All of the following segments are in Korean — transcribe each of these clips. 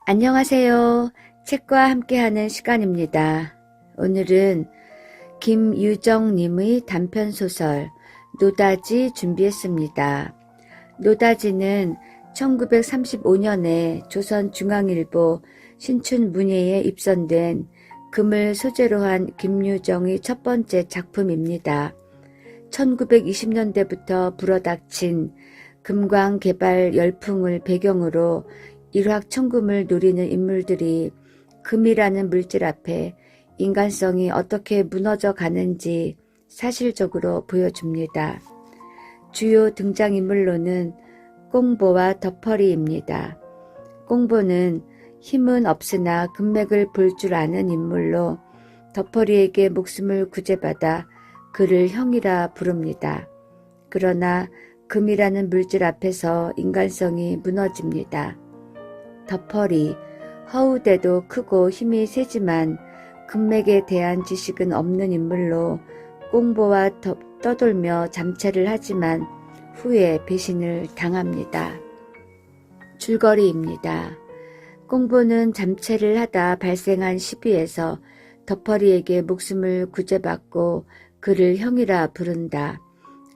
안녕하세요. 책과 함께하는 시간입니다. 오늘은 김유정님의 단편소설 노다지 준비했습니다. 노다지는 1935년에 조선중앙일보 신춘문예에 입선된 금을 소재로 한 김유정의 첫 번째 작품입니다. 1920년대부터 불어닥친 금광 개발 열풍을 배경으로 일확천금을 노리는 인물들이 금이라는 물질 앞에 인간성이 어떻게 무너져 가는지 사실적으로 보여줍니다. 주요 등장인물로는 꽁보와 덕퍼리입니다. 꽁보는 힘은 없으나 금맥을 볼 줄 아는 인물로 덕퍼리에게 목숨을 구제받아 그를 형이라 부릅니다. 그러나 금이라는 물질 앞에서 인간성이 무너집니다. 덕퍼리, 허우대도 크고 힘이 세지만 금맥에 대한 지식은 없는 인물로 꽁보와 떠돌며 잠체를 하지만 후에 배신을 당합니다. 줄거리입니다. 꽁보는 잠체를 하다 발생한 시비에서 덕퍼리에게 목숨을 구제받고 그를 형이라 부른다.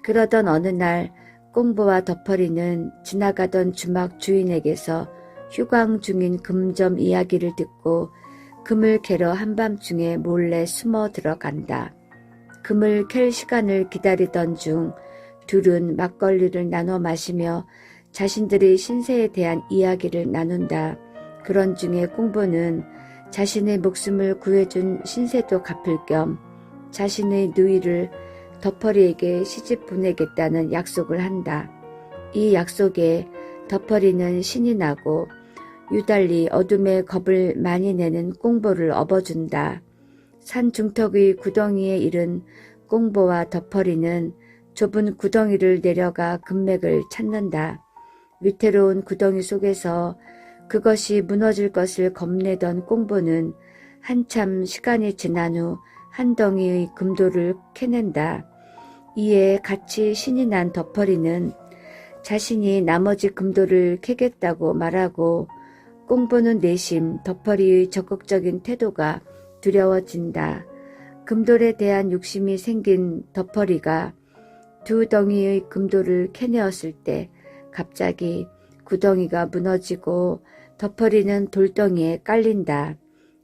그러던 어느 날 꽁보와 덕퍼리는 지나가던 주막 주인에게서 휴강 중인 금점 이야기를 듣고 금을 캐러 한밤중에 몰래 숨어 들어간다. 금을 캘 시간을 기다리던 중 둘은 막걸리를 나눠 마시며 자신들의 신세에 대한 이야기를 나눈다. 그런 중에 꽁보는 자신의 목숨을 구해준 신세도 갚을 겸 자신의 누이를 덕퍼리에게 시집 보내겠다는 약속을 한다. 이 약속에 덕퍼리는 신이 나고 유달리 어둠에 겁을 많이 내는 꽁보를 업어준다. 산 중턱의 구덩이에 이른 꽁보와 덕퍼리는 좁은 구덩이를 내려가 금맥을 찾는다. 위태로운 구덩이 속에서 그것이 무너질 것을 겁내던 꽁보는 한참 시간이 지난 후 한 덩이의 금도를 캐낸다. 이에 같이 신이 난 덕퍼리는 자신이 나머지 금도를 캐겠다고 말하고 꽁보는 내심 덕퍼리의 적극적인 태도가 두려워진다. 금돌에 대한 욕심이 생긴 덕퍼리가 두 덩이의 금도를 캐내었을 때 갑자기 구덩이가 무너지고 덕퍼리는 돌덩이에 깔린다.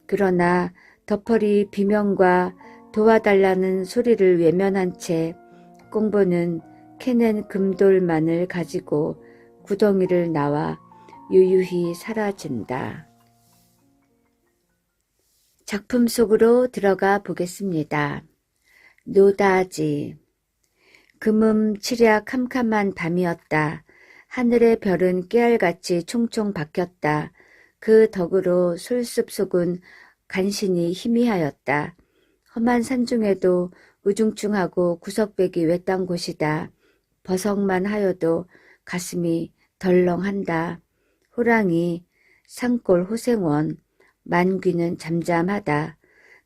그러나 덕퍼리 비명과 도와달라는 소리를 외면한 채 꽁보는 캐낸 금돌만을 가지고 구덩이를 나와 유유히 사라진다. 작품 속으로 들어가 보겠습니다. 노다지. 금음치랴 캄캄한 밤이었다. 하늘의 별은 깨알같이 총총 박혔다. 그 덕으로 솔숲 속은 간신히 희미하였다. 험한 산중에도 우중충하고 구석배기 외딴 곳이다. 버석만 하여도 가슴이 덜렁한다. 호랑이, 산골 호생원, 만귀는 잠잠하다.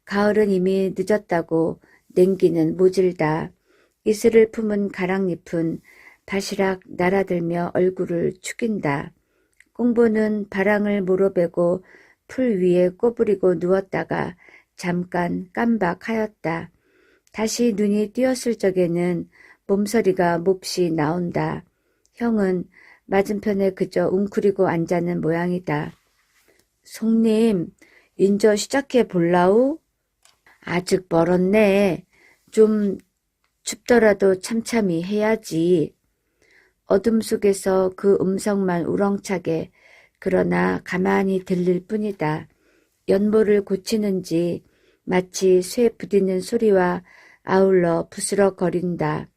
가을은 이미 늦었다고 냉기는 모질다. 이슬을 품은 가랑잎은 바시락 날아들며 얼굴을 축인다. 꽁보는 바랑을 모로베고 풀 위에 꼬부리고 누웠다가 잠깐 깜박하였다. 다시 눈이 띄었을 적에는 몸서리가 몹시 나온다. 형은 맞은편에 그저 웅크리고 앉아는 모양이다. 송님, 인저 시작해 볼라우? 아직 멀었네. 좀 춥더라도 참참히 해야지. 어둠 속에서 그 음성만 우렁차게 그러나 가만히 들릴 뿐이다. 연못을 고치는지 마치 쇠 부딪는 소리와 아울러 부스럭거린다.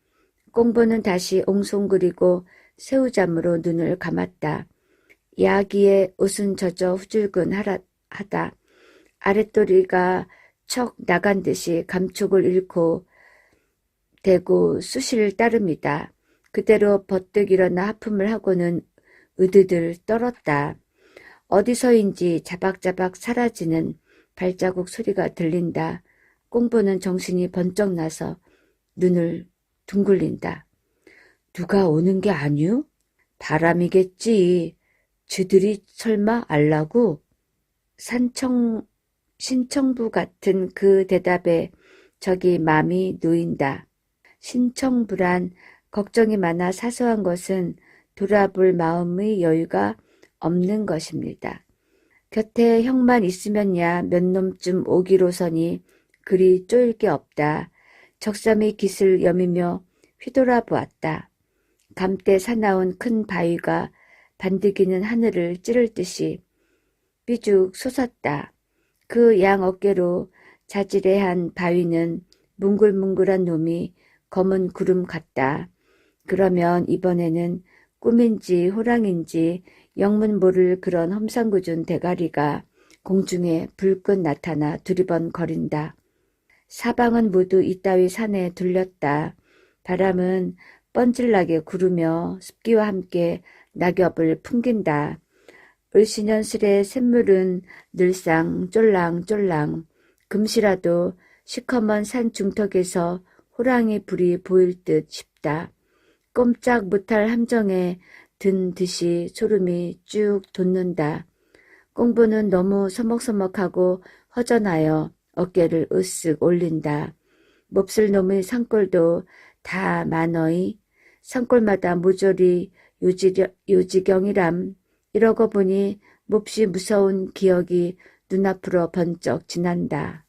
꽁보는 다시 옹송그리고 새우잠으로 눈을 감았다. 야기에 옷은 젖어 후줄근하다. 아랫도리가 척 나간 듯이 감촉을 잃고 대고 쑤실 따름이다. 그대로 버뜩 일어나 하품을 하고는 으드들 떨었다. 어디서인지 자박자박 사라지는 발자국 소리가 들린다. 꽁보는 정신이 번쩍 나서 눈을 둥글린다. 누가 오는 게 아니오? 바람이겠지. 쥐들이 설마 알라고? 신청부 같은 그 대답에 저기 맘이 놓인다. 신청부란 걱정이 많아 사소한 것은 돌아볼 마음의 여유가 없는 것입니다. 곁에 형만 있으면야 몇 놈쯤 오기로서니 그리 쪼일 게 없다. 적삼이 깃을 여미며 휘돌아 보았다. 감때 사나운 큰 바위가 반드기는 하늘을 찌를 듯이 삐죽 솟았다. 그 양 어깨로 자지레한 바위는 뭉글뭉글한 놈이 검은 구름 같다. 그러면 이번에는 꿈인지 호랑인지 영문 모를 그런 험상궂은 대가리가 공중에 불끈 나타나 두리번거린다. 사방은 모두 이따위 산에 둘렸다. 바람은 뻔질나게 구르며 습기와 함께 낙엽을 풍긴다. 을씨년슬의 샘물은 늘상 쫄랑쫄랑 금시라도 시커먼 산 중턱에서 호랑이 불이 보일 듯 싶다. 꼼짝 못할 함정에 든 듯이 소름이 쭉 돋는다. 꽁부는 너무 서먹서먹하고 허전하여 어깨를 으쓱 올린다. 몹쓸 놈의 산골도 다 많어이 산골마다 모조리 요지경이람. 이러고 보니 몹시 무서운 기억이 눈앞으로 번쩍 지난다.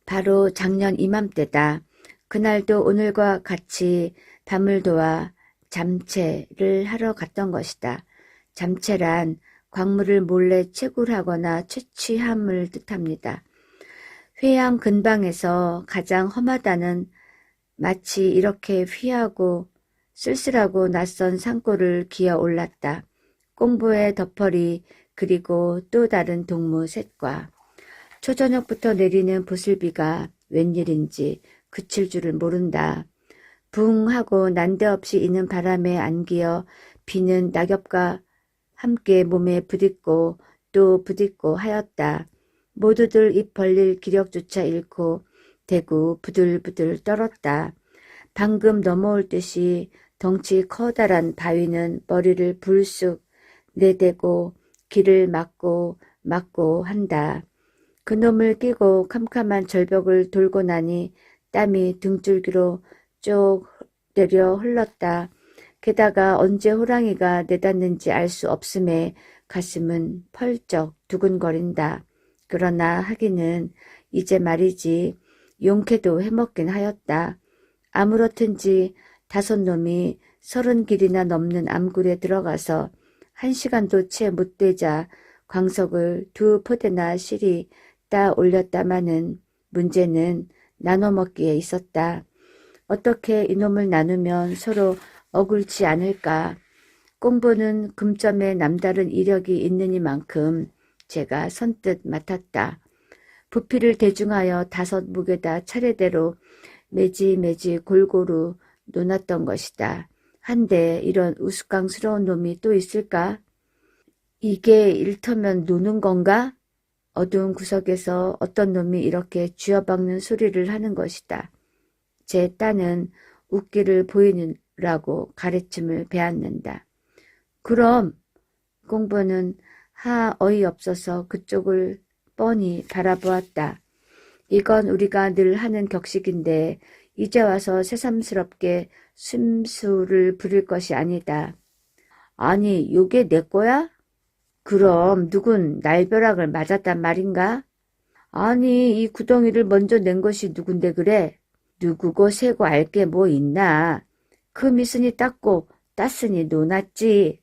바로 작년 이맘때다. 그날도 오늘과 같이 밤을 도와 잠채를 하러 갔던 것이다. 잠채란 광물을 몰래 채굴하거나 채취함을 뜻합니다. 회양 근방에서 가장 험하다는 마치 이렇게 휘하고 쓸쓸하고 낯선 산골을 기어 올랐다. 꽁부의 덮어리 그리고 또 다른 동무 셋과 초저녁부터 내리는 보슬비가 웬일인지 그칠 줄을 모른다. 붕 하고 난데없이 이는 바람에 안기어 비는 낙엽과 함께 몸에 부딪고 또 부딪고 하였다. 모두들 입 벌릴 기력조차 잃고 대구 부들부들 떨었다. 방금 넘어올 듯이 덩치 커다란 바위는 머리를 불쑥 내대고 길을 막고 한다. 그놈을 끼고 캄캄한 절벽을 돌고 나니 땀이 등줄기로 쭉 내려 흘렀다. 게다가 언제 호랑이가 내닫는지 알 수 없음에 가슴은 펄쩍 두근거린다. 그러나 하기는 이제 말이지 용케도 해먹긴 하였다. 아무렇든지 5놈이 30길이나 넘는 암굴에 들어가서 1시간도 채 못되자 광석을 2포대나 실이 따 올렸다마는 문제는 나눠먹기에 있었다. 어떻게 이놈을 나누면 서로 억울치 않을까. 꽁부는 금점에 남다른 이력이 있느니만큼 제가 선뜻 맡았다. 부피를 대중하여 5묵에다 차례대로 매지 골고루 놓았던 것이다. 한데 이런 우스꽝스러운 놈이 또 있을까? 이게 일터면 노는 건가? 어두운 구석에서 어떤 놈이 이렇게 쥐어박는 소리를 하는 것이다. 제 딴은 웃기를 보이느라고 가르침을 배웠는다. 그럼 꽁부는 어이없어서 그쪽을 뻔히 바라보았다. 이건 우리가 늘 하는 격식인데 이제 와서 새삼스럽게 심수를 부릴 것이 아니다. 아니, 요게 내 거야? 그럼 누군 날벼락을 맞았단 말인가? 아니, 이 구덩이를 먼저 낸 것이 누군데 그래? 누구고 세고 알게 뭐 있나? 그 미순이 땄고 땄으니 노났지.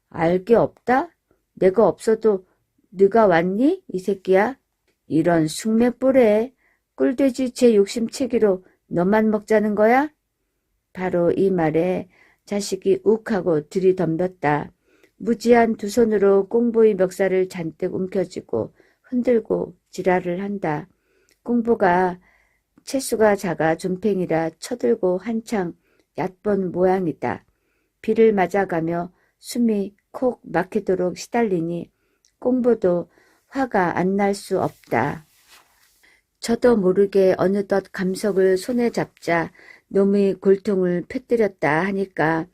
알게 없다? 내가 없어도 네가 왔니? 이 새끼야? 이런 숙매뿌레. 꿀돼지 제 욕심채기로 너만 먹자는 거야? 바로 이 말에 자식이 욱하고 들이덤볐다. 무지한 두 손으로 꽁부의 멱살을 잔뜩 움켜쥐고 흔들고 지랄을 한다. 꽁부가 체수가 작아 좀팽이라 쳐들고 한창 얕본 모양이다. 비를 맞아가며 숨이 콕 막히도록 시달리니 꽁부도 화가 안 날 수 없다. 저도 모르게 어느덧 감석을 손에 잡자 놈의 골통을 패뜨렸다 하니까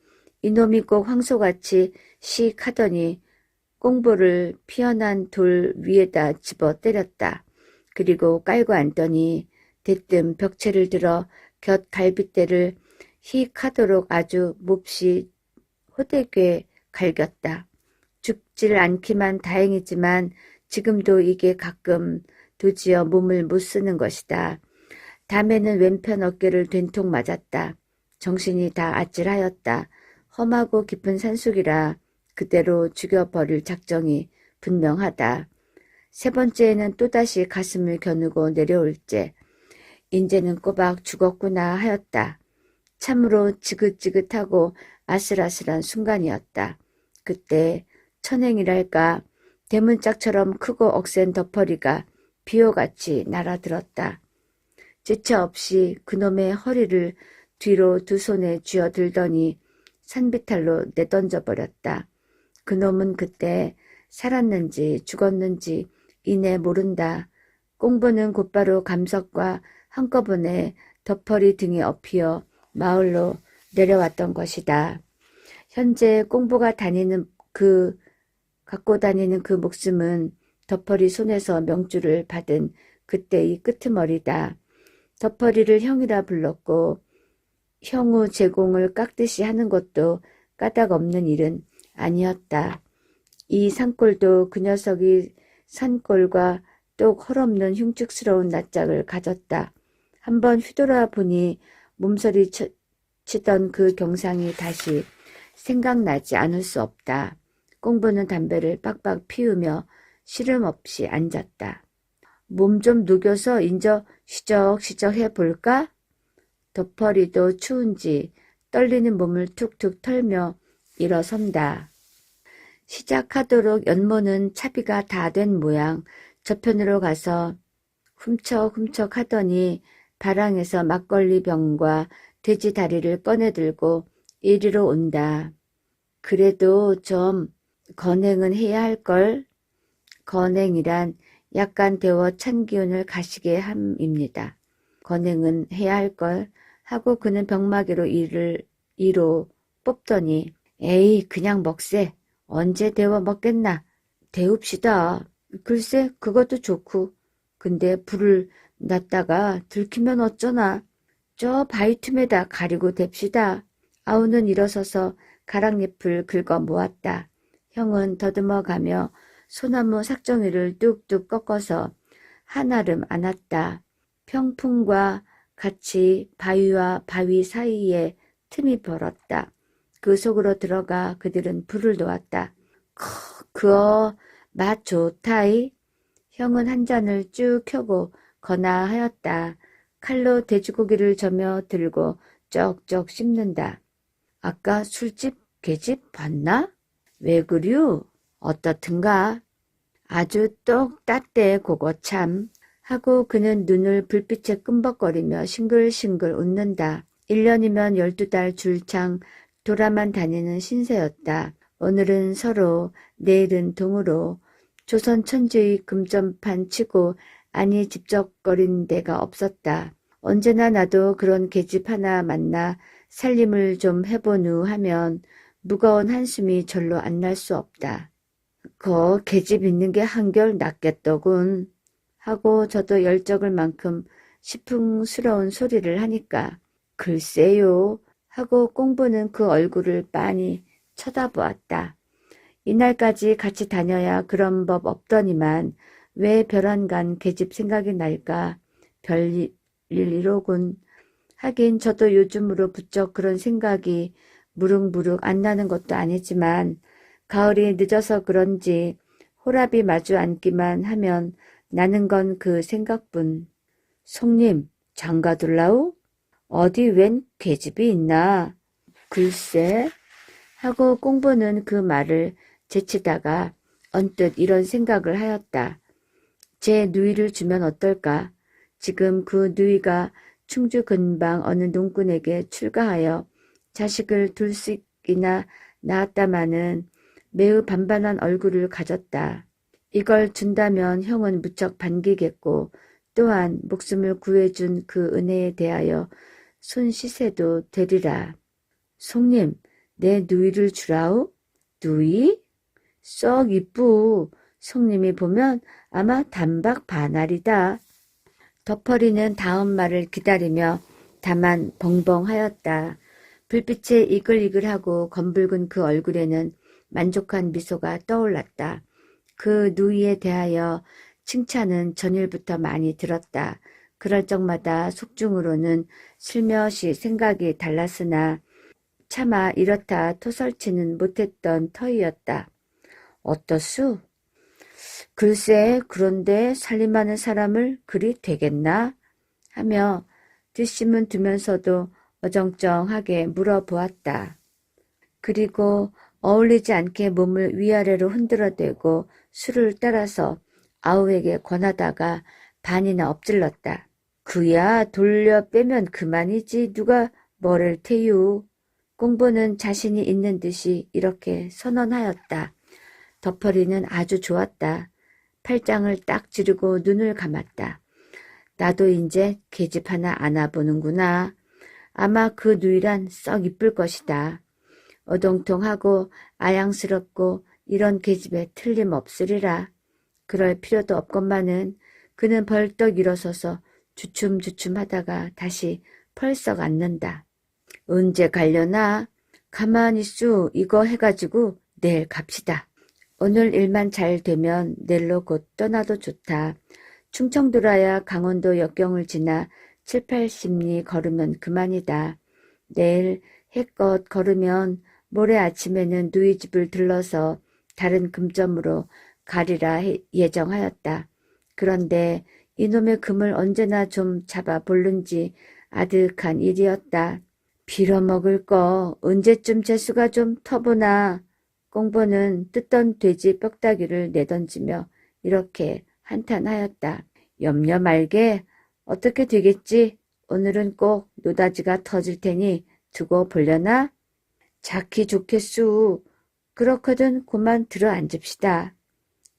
이놈이 꼭 황소같이 씩 하더니 꽁보를 피어난 돌 위에다 집어 때렸다. 그리고 깔고 앉더니 대뜸 벽체를 들어 곁 갈빗대를 휙 하도록 아주 몹시 호되게 갈겼다. 죽질 않기만 다행이지만 지금도 이게 가끔 도지어 몸을 못 쓰는 것이다. 담에는 왼편 어깨를 된통 맞았다. 정신이 다 아찔하였다. 험하고 깊은 산속이라 그대로 죽여버릴 작정이 분명하다. 세 번째에는 또다시 가슴을 겨누고 내려올째 인제는 꼬박 죽었구나 하였다. 참으로 지긋지긋하고 아슬아슬한 순간이었다. 그때 천행이랄까 대문짝처럼 크고 억센 덮어리가 비호같이 날아들었다. 지체 없이 그놈의 허리를 뒤로 두 손에 쥐어들더니 산비탈로 내던져버렸다. 그놈은 그때 살았는지 죽었는지 이내 모른다. 꽁보는 곧바로 감석과 한꺼번에 덮어리 등에 엎이어 마을로 내려왔던 것이다. 현재 꽁보가 갖고 다니는 그 목숨은 덮어리 손에서 명주를 받은 그때의 끄트머리다. 덮어리를 형이라 불렀고 형우 제공을 깎듯이 하는 것도 까닭없는 일은 아니었다. 이 산골도 그 녀석이 산골과 똑 헐없는 흉측스러운 낯짝을 가졌다. 한번 휘돌아 보니 몸서리 치던 그 경상이 다시 생각나지 않을 수 없다. 꽁보는 담배를 빡빡 피우며 시름 없이 앉았다. 몸 좀 녹여서 인저 시적시적 해볼까? 덮어리도 추운지 떨리는 몸을 툭툭 털며 일어선다. 시작하도록 연모는 차비가 다 된 모양. 저편으로 가서 훔척훔척 하더니 바랑에서 막걸리 병과 돼지 다리를 꺼내들고 이리로 온다. 그래도 좀 건행은 해야 할걸. 건행이란 약간 데워 찬 기운을 가시게 함입니다. 건행은 해야 할걸 하고 그는 병마개로 이로 뽑더니 에이 그냥 먹세. 언제 데워 먹겠나. 데웁시다. 글쎄 그것도 좋고 근데 불을 놨다가 들키면 어쩌나. 저 바위 틈에다 가리고 댑시다. 아우는 일어서서 가랑잎을 긁어 모았다. 형은 더듬어 가며 소나무 삭정이를 뚝뚝 꺾어서 한아름 안았다. 평풍과 같이 바위와 바위 사이에 틈이 벌었다. 그 속으로 들어가 그들은 불을 놓았다. 그어 맛 좋다이. 형은 한 잔을 쭉 켜고 거나하였다. 칼로 돼지고기를 저며 들고 쩍쩍 씹는다. 아까 술집 계집 봤나? 왜 그류? 어떻든가? 아주 똑 땄대 그거 참. 하고 그는 눈을 불빛에 끔벅거리며 싱글싱글 웃는다. 1년이면 12달 줄창 돌아만 다니는 신세였다. 오늘은 서로 내일은 동으로 조선 천지의 금전판 치고 아니 집적거린 데가 없었다. 언제나 나도 그런 계집 하나 만나 살림을 좀 해보누 하면 무거운 한숨이 절로 안 날 수 없다. 거 계집 있는 게 한결 낫겠더군 하고 저도 열적을 만큼 시풍스러운 소리를 하니까 글쎄요 하고 꽁보는 그 얼굴을 빤히 쳐다보았다. 이날까지 같이 다녀야 그런 법 없더니만 왜 별안간 계집 생각이 날까. 별일이로군. 하긴 저도 요즘으로 부쩍 그런 생각이 무룩무룩 안 나는 것도 아니지만 가을이 늦어서 그런지 호랍이 마주 앉기만 하면 나는 건 그 생각뿐. 송님 장가둘라우? 어디 웬 계집이 있나? 글쎄 하고 꽁보는 그 말을 제치다가 언뜻 이런 생각을 하였다. 제 누이를 주면 어떨까? 지금 그 누이가 충주 근방 어느 농꾼에게 출가하여 자식을 둘씩이나 낳았다마는 매우 반반한 얼굴을 가졌다. 이걸 준다면 형은 무척 반기겠고 또한 목숨을 구해준 그 은혜에 대하여 손시세도 되리라. 송님, 내 누이를 주라우? 누이? 썩 이쁘. 송님이 보면 아마 단박 반알이다. 덧퍼리는 다음 말을 기다리며 다만 벙벙하였다. 불빛에 이글이글하고 검붉은 그 얼굴에는 만족한 미소가 떠올랐다. 그 누이에 대하여 칭찬은 전일부터 많이 들었다. 그럴 적마다 속중으로는 슬며시 생각이 달랐으나 차마 이렇다 토설치는 못했던 터이였다. 어떻수? 글쎄 그런데 살림하는 사람을 그리 되겠나? 하며 뒷심은 두면서도 어정쩡하게 물어보았다. 그리고 어울리지 않게 몸을 위아래로 흔들어대고 술을 따라서 아우에게 권하다가 반이나 엎질렀다. 그야 돌려 빼면 그만이지 누가 뭐를 테유. 공부는 자신이 있는 듯이 이렇게 선언하였다. 덧퍼리는 아주 좋았다. 팔짱을 딱 찌르고 눈을 감았다. 나도 이제 계집 하나 안아보는구나. 아마 그 누이란 썩 이쁠 것이다. 어동통하고 아양스럽고 이런 계집에 틀림없으리라. 그럴 필요도 없건만은 그는 벌떡 일어서서 주춤주춤하다가 다시 펄썩 앉는다. 언제 가려나? 가만히 쑤 이거 해가지고 내일 갑시다. 오늘 일만 잘 되면 내일로 곧 떠나도 좋다. 충청도라야 강원도 역경을 지나 7, 80리 걸으면 그만이다. 내일 해껏 걸으면 모레 아침에는 누이 집을 들러서 다른 금점으로 가리라 예정하였다. 그런데 이놈의 금을 언제나 좀 잡아 볼는지 아득한 일이었다. 빌어먹을 거 언제쯤 재수가 좀 터보나. 꽁보는 뜯던 돼지 뼈다귀를 내던지며 이렇게 한탄하였다. 염려 말게. 어떻게 되겠지? 오늘은 꼭 노다지가 터질 테니 두고 보려나? 자키 좋겠수. 그렇거든 고만 들어 앉읍시다.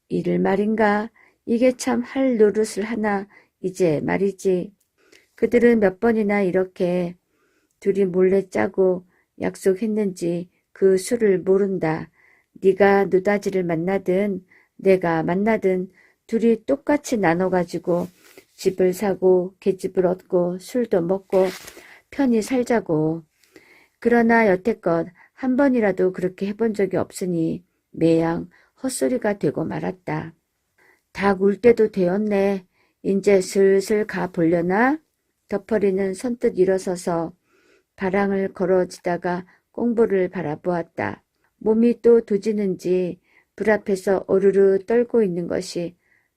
이를 말인가? 이게 참 할 노릇을 하나 이제 말이지. 그들은 몇 번이나 이렇게 둘이 몰래 짜고 약속했는지 그 수를 모른다. 네가 노다지를 만나든 내가 만나든 둘이 똑같이 나눠가지고 집을 사고 계집을 얻고 술도 먹고 편히 살자고. 그러나 여태껏 한 번이라도 그렇게 해본 적이 없으니 매양 헛소리가 되고 말았다. 닭 울 때도 되었네. 인제 슬슬 가 보려나? 덧퍼리는 선뜻 일어서서 바랑을 걸어지다가 꽁보를 바라보았다. 몸이 또 도지는지 불 앞에서 오르르 떨고 있는 것이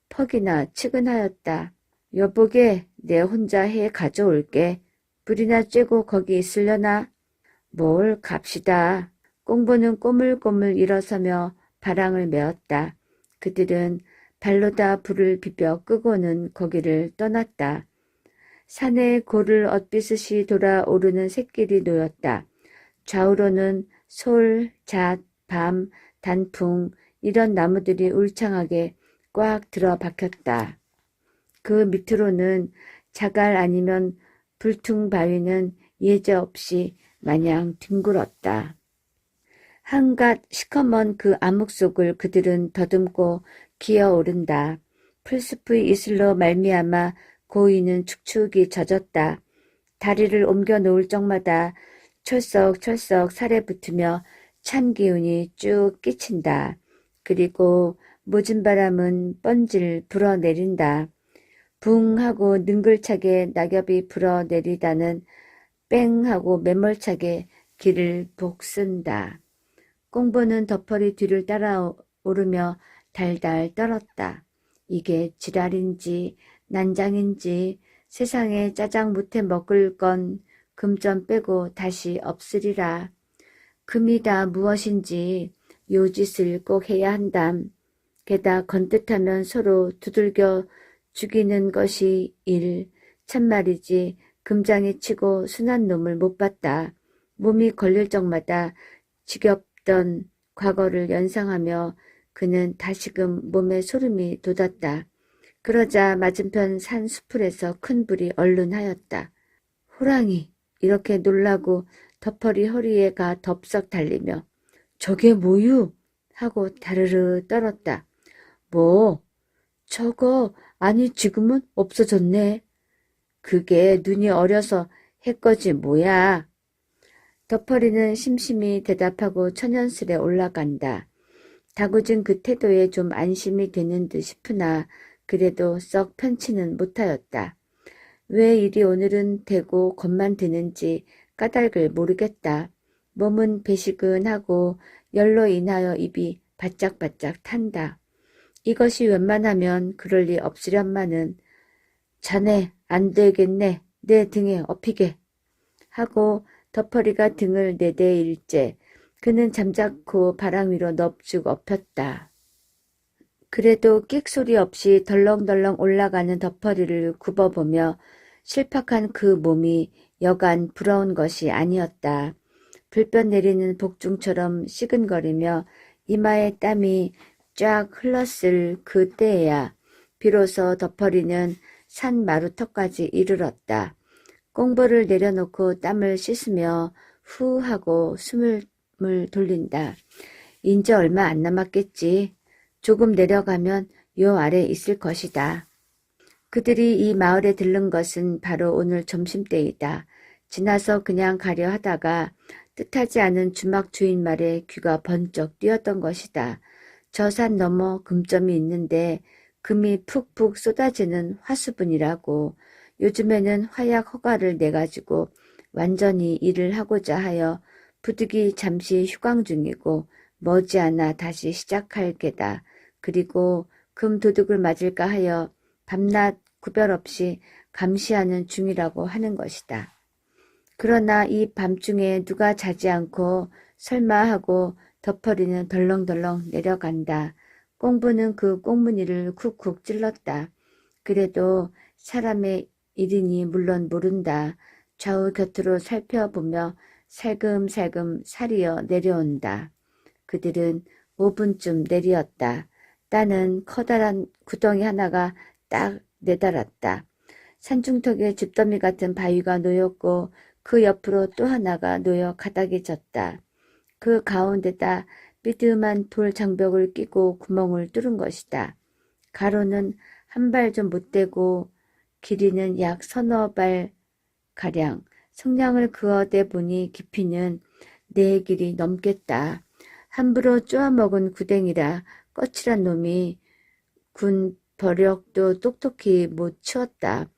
퍽이나 치근하였다. 여보게 내 혼자 해 가져올게. 불이나 쬐고 거기 있으려나? 뭘 갑시다. 꽁보는 꼬물꼬물 일어서며 바랑을 메었다. 그들은 발로다 불을 비벼 끄고는 거기를 떠났다. 산에 고를 엇비스시 돌아오르는 샛길이 놓였다. 좌우로는 솔, 잣, 밤, 단풍 이런 나무들이 울창하게 꽉 들어박혔다. 그 밑으로는 자갈 아니면 불퉁바위는 예제없이 마냥 뒹굴었다. 한갓 시커먼 그 암흑 속을 그들은 더듬고 기어오른다. 풀숲의 이슬로 말미암아 고이는 축축이 젖었다. 다리를 옮겨 놓을 적마다 철썩철썩 살에 붙으며 찬 기운이 쭉 끼친다. 그리고 모진 바람은 뻔질 불어내린다. 붕 하고 능글차게 낙엽이 불어내리다는 뺑 하고 매몰차게 길을 복쓴다. 꽁보는 덧퍼리 뒤를 따라오르며 달달 떨었다. 이게 지랄인지 난장인지 세상에 짜장 못해 먹을 건 금전 빼고 다시 없으리라. 금이 다 무엇인지 요 짓을 꼭 해야 한담. 게다 건뜻하면 서로 두들겨 죽이는 것이 일. 참말이지 금장이 치고 순한 놈을 못 봤다. 몸이 걸릴 적마다 지겹던 과거를 연상하며 그는 다시금 몸에 소름이 돋았다. 그러자 맞은편 산 수풀에서 큰 불이 얼른하였다. 호랑이! 이렇게 놀라고 덧퍼리 허리에 가 덥석 달리며 저게 뭐유? 하고 다르르 떨었다. 뭐? 저거 아니 지금은 없어졌네. 그게 눈이 어려서 했거지 뭐야. 덕퍼리는 심심히 대답하고 천연슬에 올라간다. 다구진 그 태도에 좀 안심이 되는 듯 싶으나 그래도 썩 편치는 못하였다. 왜 이리 오늘은 대고 겁만 드는지 까닭을 모르겠다. 몸은 배시근하고 열로 인하여 입이 바짝바짝 탄다. 이것이 웬만하면 그럴 리 없으련마는 자네 안 되겠네. 내 등에 업히게. 하고 덕퍼리가 등을 내대일째 그는 잠자코 바람 위로 넙죽 업혔다. 그래도 끽소리 없이 덜렁덜렁 올라가는 덕퍼리를 굽어보며 실팍한 그 몸이 여간 부러운 것이 아니었다. 불볕 내리는 복중처럼 시근거리며 이마에 땀이 쫙 흘렀을 그때에야 비로소 덕퍼리는 산 마루터까지 이르렀다. 꽁보를 내려놓고 땀을 씻으며 후 하고 숨을 돌린다. 인제 얼마 안 남았겠지. 조금 내려가면 요 아래 있을 것이다. 그들이 이 마을에 들른 것은 바로 오늘 점심때이다. 지나서 그냥 가려 하다가 뜻하지 않은 주막 주인 말에 귀가 번쩍 뛰었던 것이다. 저 산 너머 금점이 있는데 금이 푹푹 쏟아지는 화수분이라고. 요즘에는 화약 허가를 내가지고 완전히 일을 하고자 하여 부득이 잠시 휴강 중이고 머지않아 다시 시작할 게다. 그리고 금도둑을 맞을까 하여 밤낮 구별 없이 감시하는 중이라고 하는 것이다. 그러나 이 밤중에 누가 자지 않고 설마 하고 덕퍼리는 덜렁덜렁 내려간다. 꽁부는 그 꽁무니를 쿡쿡 찔렀다. 그래도 사람의 일이니 물론 모른다. 좌우 곁으로 살펴보며 살금살금 살이어 내려온다. 그들은 5분쯤 내리었다. 따는 커다란 구덩이 하나가 딱 내달았다. 산중턱에 잿더미 같은 바위가 놓였고 그 옆으로 또 하나가 놓여 가닥이 졌다. 그 가운데다 삐듬한 돌 장벽을 끼고 구멍을 뚫은 것이다. 가로는 한 발 좀 못되고 길이는 약 서너 발 가량. 성냥을 그어대 보니 깊이는 4길이 넘겠다. 함부로 쪼아먹은 구댕이라 거칠한 놈이 군 버력도 똑똑히 못 치웠다.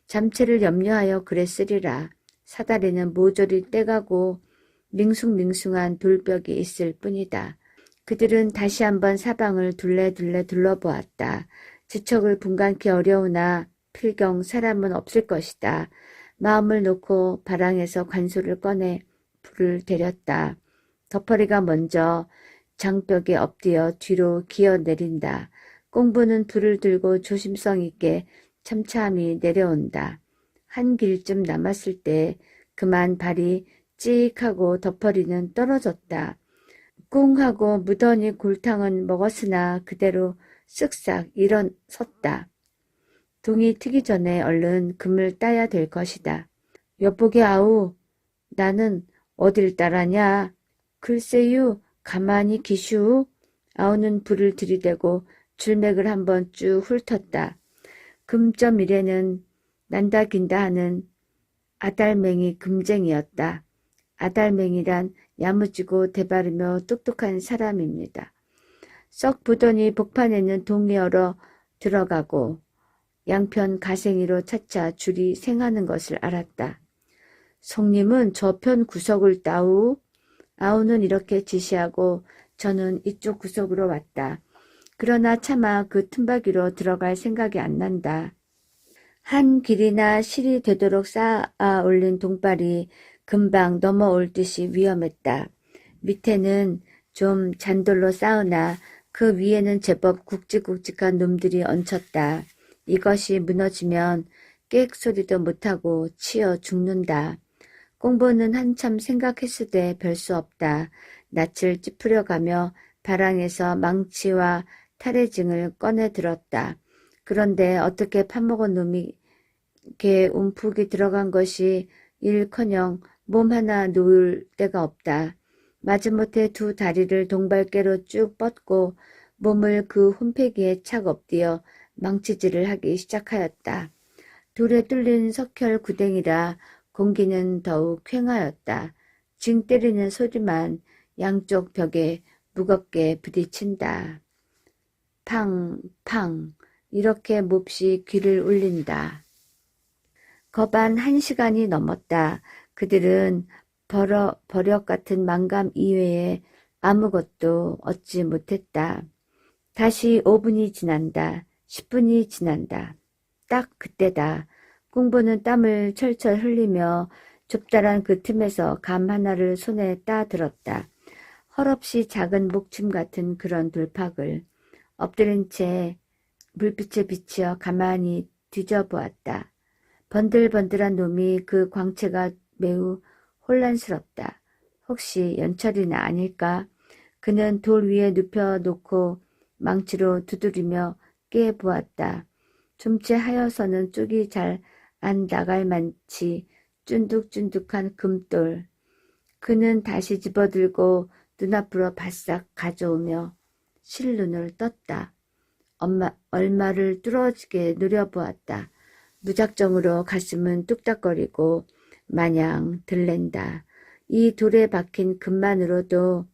잠체를 염려하여 그랬으리라. 사다리는 모조리 떼가고 밍숭밍숭한 돌벽이 있을 뿐이다. 그들은 다시 한번 사방을 둘레둘레 둘러보았다. 지척을 분간기 어려우나 필경 사람은 없을 것이다. 마음을 놓고 바랑에서 관소를 꺼내 불을 데렸다. 덕퍼리가 먼저 장벽에 엎드려 뒤로 기어 내린다. 꽁부는 불을 들고 조심성 있게 참참히 내려온다. 한 길쯤 남았을 때 그만 발이 찍하고 덕퍼리는 떨어졌다. 꿍하고 무더니 골탕은 먹었으나 그대로 쓱싹 일어섰다. 동이 트기 전에 얼른 금을 따야 될 것이다. 여보게 아우, 나는 어딜 따라냐? 글쎄유, 가만히 기슈. 아우는 불을 들이대고 줄맥을 한번 쭉 훑었다. 금점 이래는 난다 긴다 하는 아달맹이 금쟁이였다. 아달맹이란 야무지고 대바르며 똑똑한 사람입니다. 썩 보더니 복판에는 동이 얼어 들어가고 양편 가생이로 차차 줄이 생하는 것을 알았다. 성님은 저편 구석을 따우. 아우는 이렇게 지시하고 저는 이쪽 구석으로 왔다. 그러나 차마 그 틈바귀로 들어갈 생각이 안 난다. 한 길이나 실이 되도록 쌓아 올린 동발이 금방 넘어올 듯이 위험했다. 밑에는 좀 잔돌로 쌓으나 그 위에는 제법 굵직굵직한 놈들이 얹혔다. 이것이 무너지면 꽥 소리도 못하고 치여 죽는다. 꽁보는 한참 생각했으되 별 수 없다. 낯을 찌푸려가며 바랑에서 망치와 탈해징을 꺼내 들었다. 그런데 어떻게 파먹은 놈이 개 움푹이 들어간 것이 일커녕 몸 하나 놓을 데가 없다. 마지못해 두 다리를 동발깨로 쭉 뻗고 몸을 그 홈패기에 착 엎드려 망치질을 하기 시작하였다. 돌에 뚫린 석혈 구덩이라 공기는 더욱 퀭하였다. 징 때리는 소리만 양쪽 벽에 무겁게 부딪힌다. 팡, 팡, 이렇게 몹시 귀를 울린다. 거반 1시간이 넘었다. 그들은 버력 같은 망감 이외에 아무것도 얻지 못했다. 다시 5분이 지난다. 10분이 지난다. 딱 그때다. 꽁보는 땀을 철철 흘리며 좁다란 그 틈에서 감 하나를 손에 따들었다. 헐없이 작은 목춤 같은 그런 돌팍을 엎드린 채 불빛에 비치어 가만히 뒤져보았다. 번들번들한 놈이 그 광채가 매우 혼란스럽다. 혹시 연철이나 아닐까? 그는 돌 위에 눕혀놓고 망치로 두드리며 깨보았다. 좀채 하여서는 쪽이 잘 안 나갈 만치 쫀득쫀득한 금돌. 그는 다시 집어들고 눈앞으로 바싹 가져오며 실눈을 떴다. 얼마를 뚫어지게 노려보았다. 무작정으로 가슴은 뚝딱거리고 마냥 들랜다. 이 돌에 박힌 금만으로도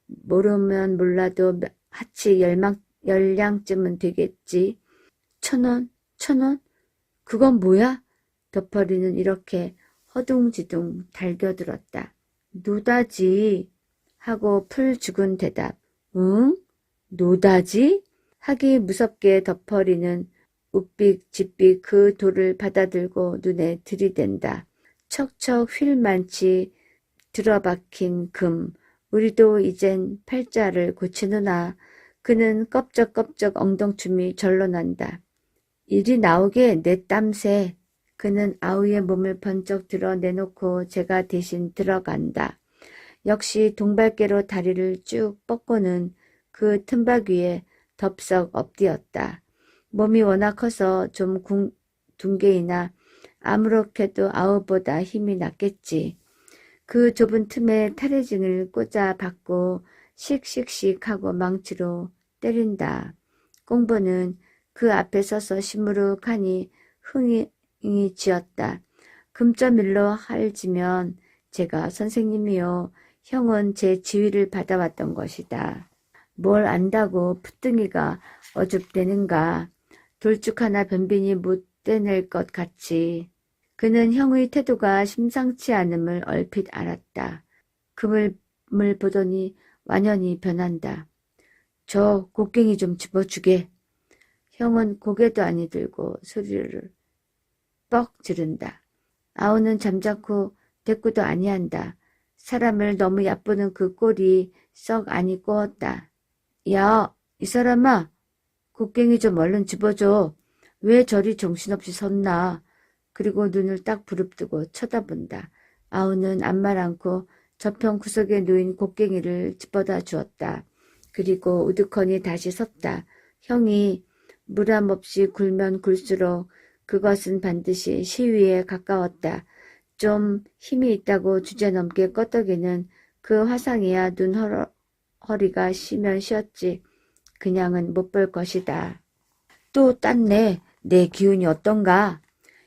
모르면 몰라도 하치 10량쯤은 되겠지. 1,000원? 1,000원? 그건 뭐야? 덮어리는 이렇게 허둥지둥 달겨들었다. 노다지 하고 풀 죽은 대답. 응? 노다지? 하기 무섭게 덮어리는 우삑 짓삑 그 돌을 받아들고 눈에 들이댄다. 척척 휠만치 들어박힌 금. 우리도 이젠 팔자를 고치느나. 그는 껍적껍적 엉덩춤이 절로 난다. 이리 나오게 내 땀새. 그는 아우의 몸을 번쩍 들어 내놓고 제가 대신 들어간다. 역시 동발깨로 다리를 쭉 뻗고는 그 틈박 위에 덥석 엎드렸다. 몸이 워낙 커서 좀 둥개이나 아무렇게도 아우보다 힘이 났겠지. 그 좁은 틈에 탈의징을 꽂아 박고 씩씩씩 하고 망치로 때린다. 꽁보는 그 앞에 서서 시무룩하니 흥이 지었다. 금점일로 할지면 제가 선생님이요. 형은 제 지휘를 받아왔던 것이다. 뭘 안다고 풋등이가 어줍대는가. 돌쭉 하나 변빈이 못 떼낼 것 같이. 그는 형의 태도가 심상치 않음을 얼핏 알았다. 금을 보더니 완연히 변한다. 저 곡괭이 좀 집어주게. 형은 고개도 아니 들고 소리를 뻑 지른다. 아우는 잠자코 대꾸도 아니한다. 사람을 너무 얕보는 그 꼴이 썩 아니 꼬었다. 야, 이 사람아, 곡괭이 좀 얼른 집어줘. 왜 저리 정신없이 섰나. 그리고 눈을 딱 부릅뜨고 쳐다본다. 아우는 아무 말 않고 저편 구석에 놓인 곡괭이를 집어다 주었다. 그리고 우두커니 다시 섰다. 형이 무람 없이 굴면 굴수록 그것은 반드시 시위에 가까웠다. 좀 힘이 있다고 주제넘게 껐더기는 그 화상이야 눈 허리가 쉬면 쉬었지. 그냥은 못 볼 것이다. 또 땄네. 내 기운이 어떤가?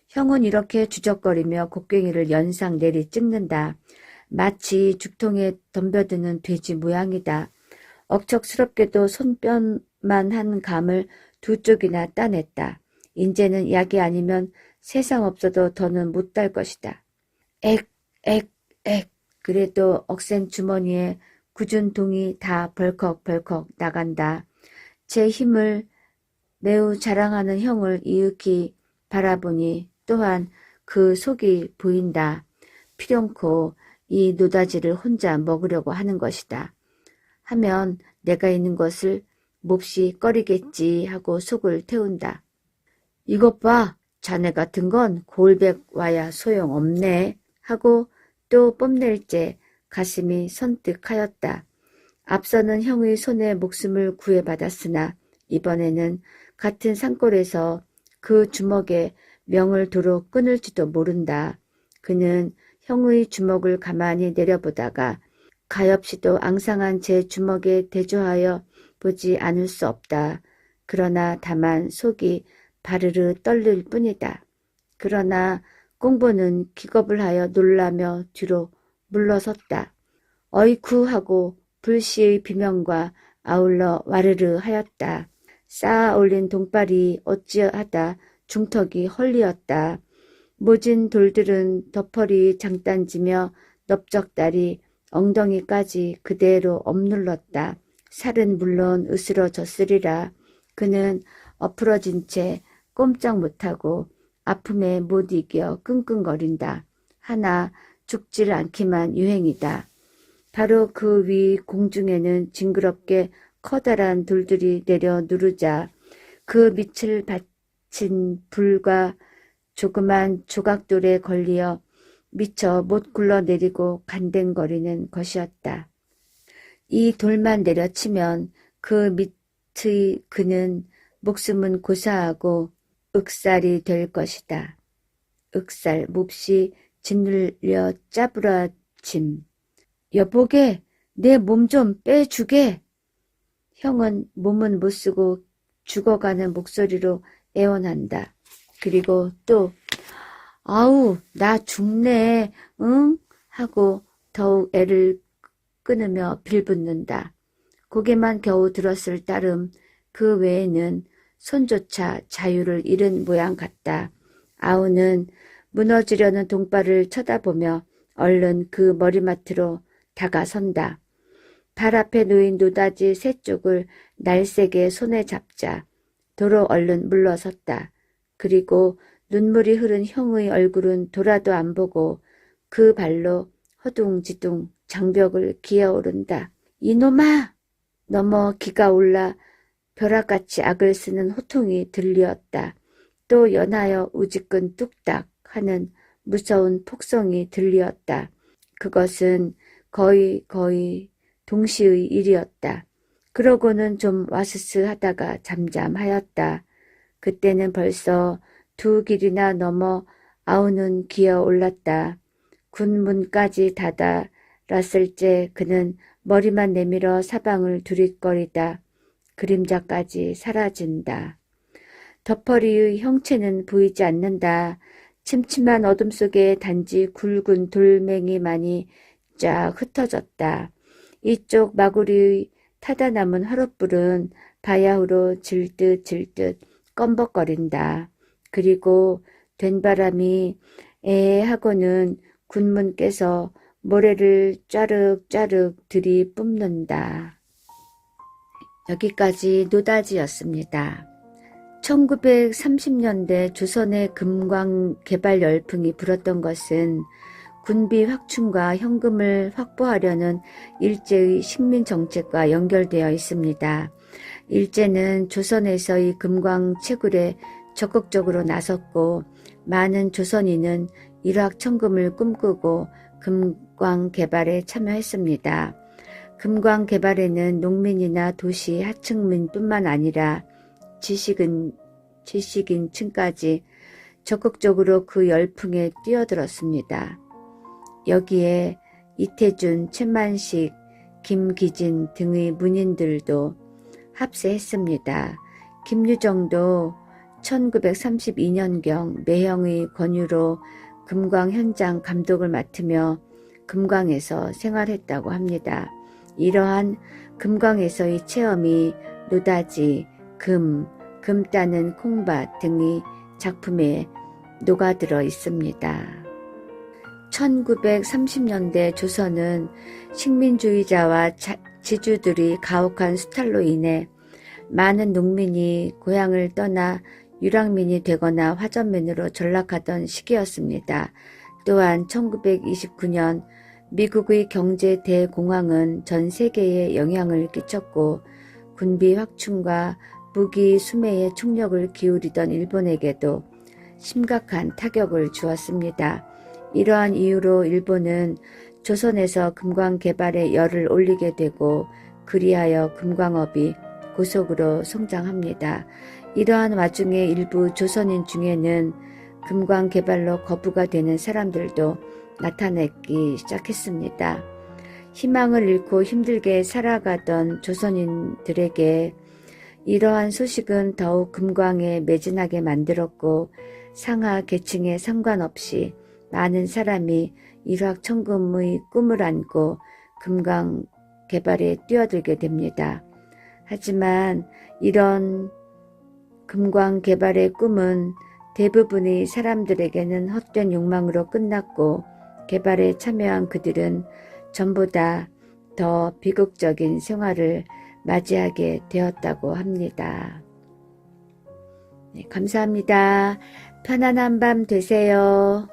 형은 이렇게 주적거리며 곡괭이를 연상 내리 찍는다. 마치 죽통에 덤벼드는 돼지 모양이다. 억척스럽게도 손뼉만 한 감을 두 쪽이나 따냈다. 인제는 약이 아니면 세상 없어도 더는 못 딸 것이다. 액, 액, 액. 그래도 억센 주머니에 굳은 동이 다 벌컥벌컥 나간다. 제 힘을 매우 자랑하는 형을 이윽히 바라보니 또한 그 속이 보인다. 필연코 이 노다지를 혼자 먹으려고 하는 것이다. 하면 내가 있는 것을 몹시 꺼리겠지 하고 속을 태운다. 이것 봐. 자네 같은 건 골백 와야 소용없네 하고 또 뽐낼째 가슴이 선뜩하였다. 앞서는 형의 손에 목숨을 구해받았으나 이번에는 같은 산골에서 그 주먹에 명을 도로 끊을지도 모른다. 그는 형의 주먹을 가만히 내려보다가 가엾이도 앙상한 제 주먹에 대조하여 보지 않을 수 없다. 그러나 다만 속이 바르르 떨릴 뿐이다. 그러나 꽁보는 기겁을 하여 놀라며 뒤로 물러섰다. 어이쿠 하고 불시의 비명과 아울러 와르르 하였다. 쌓아 올린 동발이 어찌하다 중턱이 헐리었다. 모진 돌들은 덮어리 장단지며 넓적다리 엉덩이까지 그대로 억눌렀다. 살은 물론 으스러졌으리라. 그는 엎으러진 채 꼼짝 못하고 아픔에 못 이겨 끙끙거린다. 하나 죽질 않기만 유행이다. 바로 그 위 공중에는 징그럽게 커다란 돌들이 내려 누르자 그 밑을 받친 불과 조그만 조각돌에 걸리어 미처 못 굴러내리고 간댕거리는 것이었다. 이 돌만 내려치면 그 밑의 그는 목숨은 고사하고 윽살이 될 것이다. 윽살 몹시 짓눌려 짜부라짐. 여보게 내 몸 좀 빼주게. 형은 몸은 못쓰고 죽어가는 목소리로 애원한다. 그리고 또 아우 나 죽네 응? 하고 더욱 애를 끊으며 빌붙는다. 고개만 겨우 들었을 따름 그 외에는 손조차 자유를 잃은 모양 같다. 아우는 무너지려는 동발을 쳐다보며 얼른 그 머리맡으로 다가선다. 발 앞에 놓인 노다지 세 쪽을 날쌔게 손에 잡자 도로 얼른 물러섰다. 그리고 눈물이 흐른 형의 얼굴은 돌아도 안 보고 그 발로 허둥지둥 장벽을 기어오른다. 이놈아! 넘어 기가 올라 벼락같이 악을 쓰는 호통이 들리었다. 또 연하여 우지끈 뚝딱 하는 무서운 폭성이 들리었다. 그것은 거의 동시의 일이었다. 그러고는 좀 와스스 하다가 잠잠하였다. 그때는 벌써 두 길이나 넘어 아우는 기어 올랐다. 군문까지 다다랐을 때 그는 머리만 내밀어 사방을 두릿거리다 그림자까지 사라진다. 덮어리의 형체는 보이지 않는다. 침침한 어둠 속에 단지 굵은 돌멩이만이 쫙 흩어졌다. 이쪽 마구리의 타다 남은 화롯불은 바야흐로 질듯 껌벅거린다. 그리고 된바람이 하고는 군문께서 모래를 짜륵짜륵 들이뿜는다. 여기까지 노다지였습니다. 1930년대 조선의 금광 개발 열풍이 불었던 것은 군비 확충과 현금을 확보하려는 일제의 식민정책과 연결되어 있습니다. 일제는 조선에서의 금광 채굴에 적극적으로 나섰고 많은 조선인은 일확천금을 꿈꾸고 금광 개발에 참여했습니다. 금광 개발에는 농민이나 도시 하층민뿐만 아니라 지식인층까지 적극적으로 그 열풍에 뛰어들었습니다. 여기에 이태준, 최만식, 김기진 등의 문인들도 합세했습니다. 김유정도 1932년경 매형의 권유로 금광 현장 감독을 맡으며 금광에서 생활했다고 합니다. 이러한 금광에서의 체험이 노다지, 금 따는 콩밭 등의 작품에 녹아들어 있습니다. 1930년대 조선은 식민주의자와 지주들이 가혹한 수탈로 인해 많은 농민이 고향을 떠나 유랑민이 되거나 화전민으로 전락하던 시기였습니다. 또한 1929년 미국의 경제 대공황은 전 세계에 영향을 끼쳤고 군비 확충과 무기 수매에 총력을 기울이던 일본에게도 심각한 타격을 주었습니다. 이러한 이유로 일본은 조선에서 금광 개발에 열을 올리게 되고 그리하여 금광업이 고속으로 성장합니다. 이러한 와중에 일부 조선인 중에는 금광 개발로 거부가 되는 사람들도 나타나기 시작했습니다. 희망을 잃고 힘들게 살아가던 조선인들에게 이러한 소식은 더욱 금광에 매진하게 만들었고 상하 계층에 상관없이 많은 사람이 일확천금의 꿈을 안고 금광 개발에 뛰어들게 됩니다. 하지만 이런 금광 개발의 꿈은 대부분의 사람들에게는 헛된 욕망으로 끝났고 개발에 참여한 그들은 전부 다 더 비극적인 생활을 맞이하게 되었다고 합니다. 네, 감사합니다. 편안한 밤 되세요.